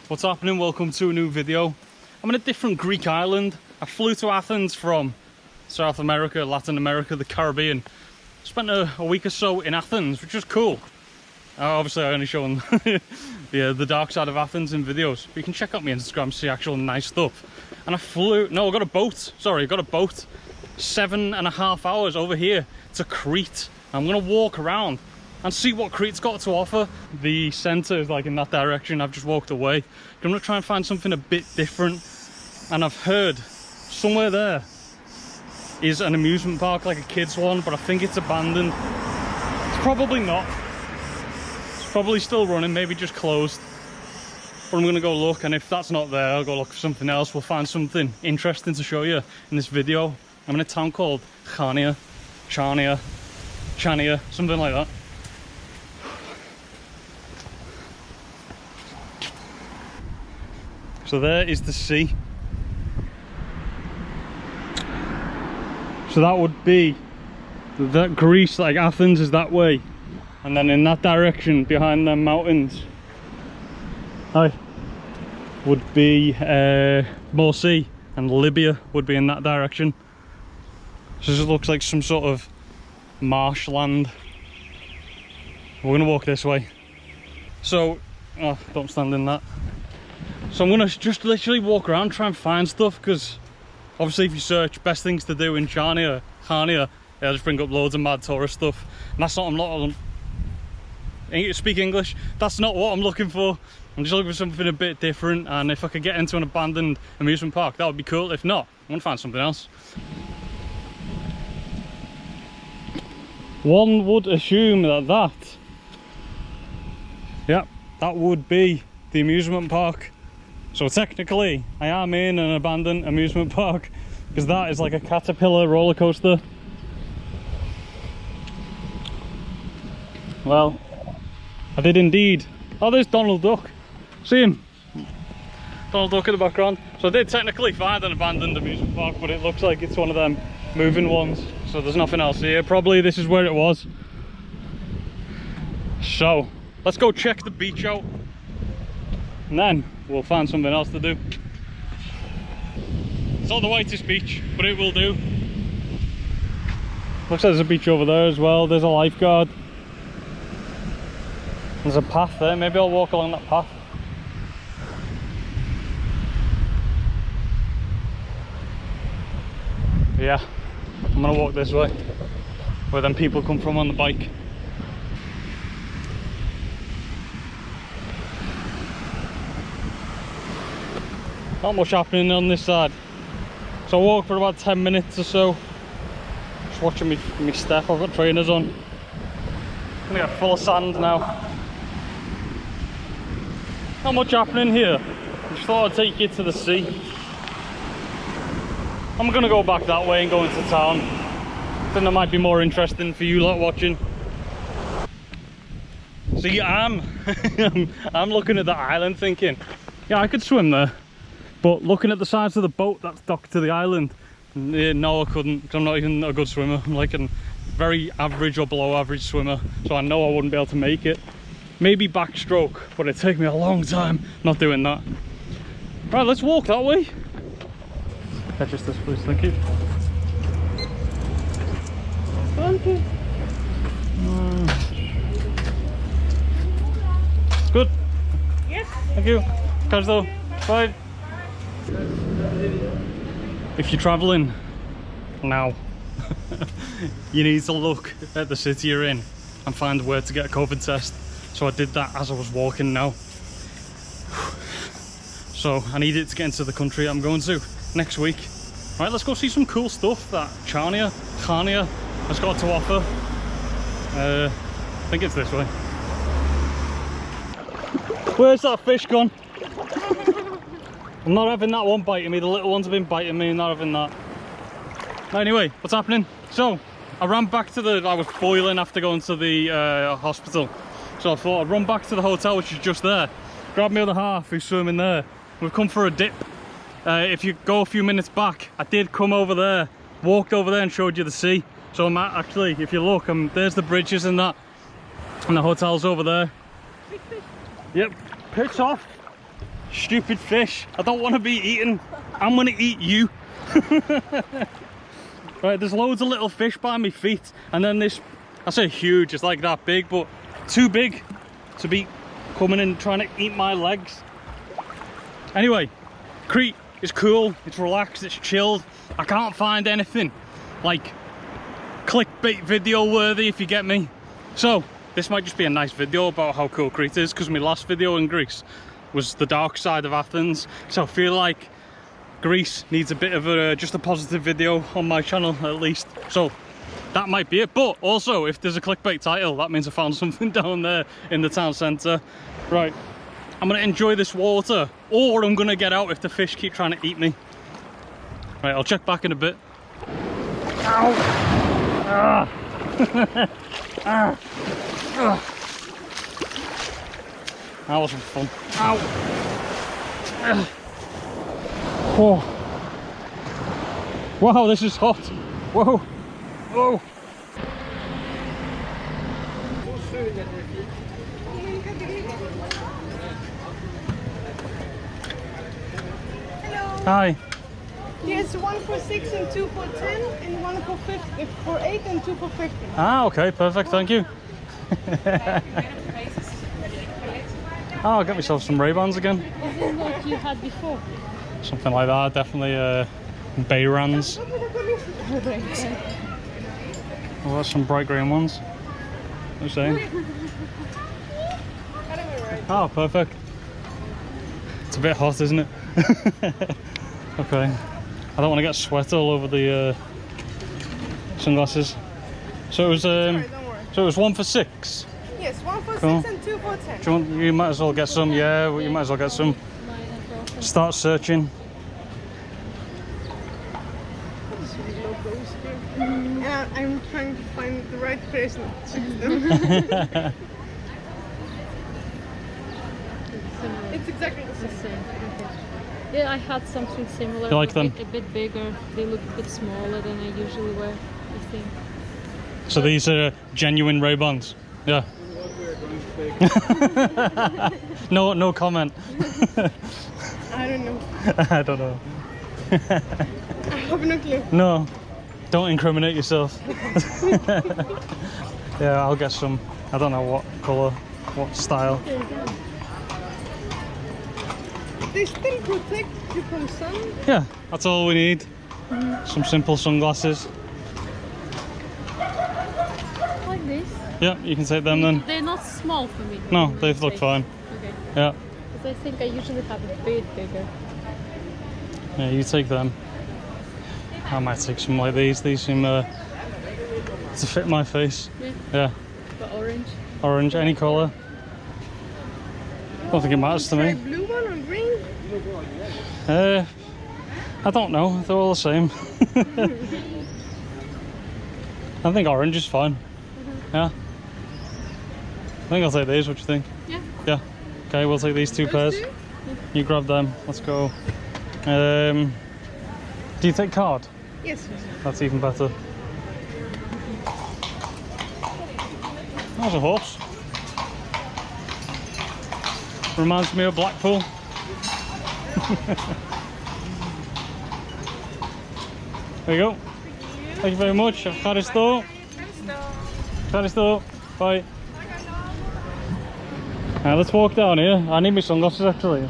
What's happening? Welcome to a new video. I'm in a different Greek island. I flew to Athens from South America, Latin America, the Caribbean. Spent a week or so in Athens, which was cool. Obviously I only shown the dark side of Athens in videos, but you can check out my Instagram to see actual nice stuff. And I got a boat, 7.5 hours over here to Crete. I'm gonna walk around and see what Crete's got to offer. The centre is like in that direction. I've just walked away. I'm gonna try and find something a bit different. And I've heard somewhere there is an amusement park, like a kids one, but I think it's abandoned. It's probably not. It's probably still running, maybe just closed. But I'm gonna go look, and if that's not there, I'll go look for something else. We'll find something interesting to show you in this video. I'm in a town called Chania, something like that. So there is the sea. So that would be that Greece, like Athens is that way, and then in that direction behind them mountains would be more sea, and Libya would be in that direction. So this looks like some sort of marshland. We're gonna walk this way. So don't stand in that. So I'm gonna just literally walk around, try and find stuff, because obviously if you search best things to do in Chania, they'll just bring up loads of mad tourist stuff. And that's not, speak English, that's not what I'm looking for. I'm just looking for something a bit different, and if I could get into an abandoned amusement park, that would be cool. If not, I'm gonna find something else. One would assume that would be the amusement park. So technically, I am in an abandoned amusement park, because that is like a caterpillar roller coaster. Well, I did indeed. Oh, there's Donald Duck. See him? Donald Duck in the background. So I did technically find an abandoned amusement park, but it looks like it's one of them moving ones. So there's nothing else here. Probably this is where it was. So let's go check the beach out, and then we'll find something else to do. It's not the whitest beach, but it will do. Looks like there's a beach over there as well. There's a lifeguard. There's a path there. Maybe I'll walk along that path. Yeah, I'm gonna walk this way, where then people come from on the bike. Not much happening on this side. So I walked for about 10 minutes or so. Just watching me step. I've got trainers on. I'm gonna get full of sand now. Not much happening here. I just thought I'd take you to the sea. I'm gonna go back that way and go into town. I think that might be more interesting for you lot watching. See, I'm looking at the island thinking, yeah, I could swim there. But looking at the sides of the boat that's docked to the island, no, I couldn't, because I'm not even a good swimmer. I'm like a very average or below average swimmer, so I know I wouldn't be able to make it. Maybe backstroke, but it'd take me a long time not doing that. Right, let's walk that way. Catch us this, please, thank you. Thank you. Good. Yes. Thank you. Catch though. Bye. If you're travelling now, you need to look at the city you're in and find where to get a COVID test. So I did that as I was walking now. So I needed to get into the country I'm going to next week. Right, let's go see some cool stuff that Chania has got to offer. I think it's this way. Where's that fish gone? I'm not having that one biting me. The little ones have been biting me, not having that. Anyway, what's happening? So I ran back to I was boiling after going to the hospital. So I thought I'd run back to the hotel, which is just there. Grab my other half who's swimming there. We've come for a dip. If you go a few minutes back, I did come over there, walked over there and showed you the sea. So I'm actually, if you look, there's the bridges and that. And the hotel's over there. Yep, pitch off. stupid fish. I don't want to be eaten. I'm gonna eat you. Right, there's loads of little fish by my feet, and then this, I say huge, it's like that big, but too big to be coming and trying to eat my legs. Anyway, Crete is cool, it's relaxed, it's chilled. I can't find anything like clickbait video worthy, if you get me. So this might just be a nice video about how cool Crete is, because my last video in Greece was the dark side of Athens. So I feel like Greece needs a bit of a just a positive video on my channel at least. So that might be it. But also, if there's a clickbait title, that means I found something down there in the town centre. Right, I'm gonna enjoy this water, or I'm gonna get out if the fish keep trying to eat me. Right, I'll check back in a bit. Ow! Ah. Ah. Ah. That wasn't fun. Ow! Ah. Oh. Wow, this is hot. Whoa! Whoa! Hello. Hi. Yes, 1 for 6 and 2 for 10, and 1 for 50, for 8 and 2 for 50. Ah, okay, perfect, thank you. Oh, I'll get myself some Raybans again. Is this what you had before? Something like that, definitely Bayrans. Oh, that's some bright green ones. What are you saying? Oh, perfect. It's a bit hot, isn't it? Okay. I don't want to get sweat all over the sunglasses. So it was Sorry, don't worry. so it was 1 for 6. Yes, 1 for Cool. 6 and 2 for 10. Do you want, you might as well get some, yeah, well, you might as well get some. Start searching. Yeah, I'm trying to find the right person to choose them. It's exactly the same. Yeah, I had something similar. You like them? A bit bigger. They look a bit smaller than I usually wear, I think. So these are genuine Raybans. Yeah. No comment. I don't know. I don't know. I have no clue. No, don't incriminate yourself. Yeah, I'll get some. I don't know what colour, what style. They still protect you from sun. Yeah, that's all we need. Some simple sunglasses. Like this. Yeah, you can take them then. They're not small for me. No, in they this look case. fine. Okay. Yeah, Because I think I usually have a bit bigger. yeah, you take them. I might take some like these. These seem to fit my face. Yeah. Yeah, The orange. orange, any colour. I don't think it matters to Try me. blue one or green? I don't know. They're all the same. I think orange is fine. Yeah. I think I'll take these. What do you think? Yeah. Yeah. Okay, we'll take these two Those pairs. two? You grab them. Let's go. Do you take card? Yes. That's even better. There's a horse. Reminds me of Blackpool. There you go. Thank you very much. Ευχαριστώ. Ευχαριστώ. Bye. Let's walk down here. I need my sunglasses actually.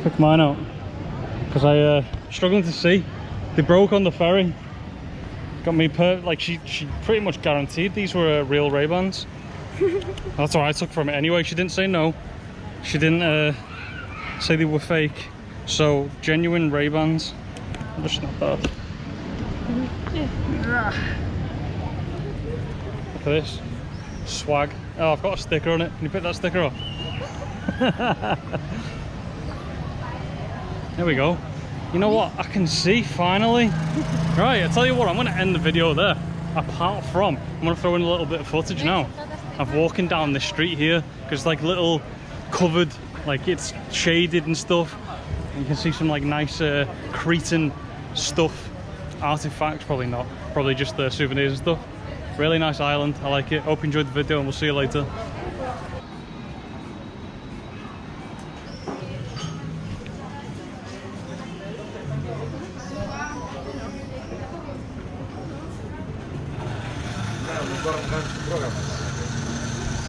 Pick mine out. Because I struggling to see. They broke on the ferry. Got me like she pretty much guaranteed these were real Raybans. That's what I took from it anyway. She didn't say no. She didn't say they were fake. So genuine Raybans. Just not bad. Yeah. Look at this. Swag. Oh, I've got a sticker on it. Can you pick that sticker off? There we go. You know what? I can see finally. Right, I tell you what, I'm going to end the video there. Apart from, I'm going to throw in a little bit of footage now. I'm walking down this street here because like little covered, like it's shaded and stuff. You can see some like nice Cretan stuff, artifacts, probably not, probably just the souvenirs and stuff. Really nice island, I like it. Hope you enjoyed the video and we'll see you later. we got them going to the program.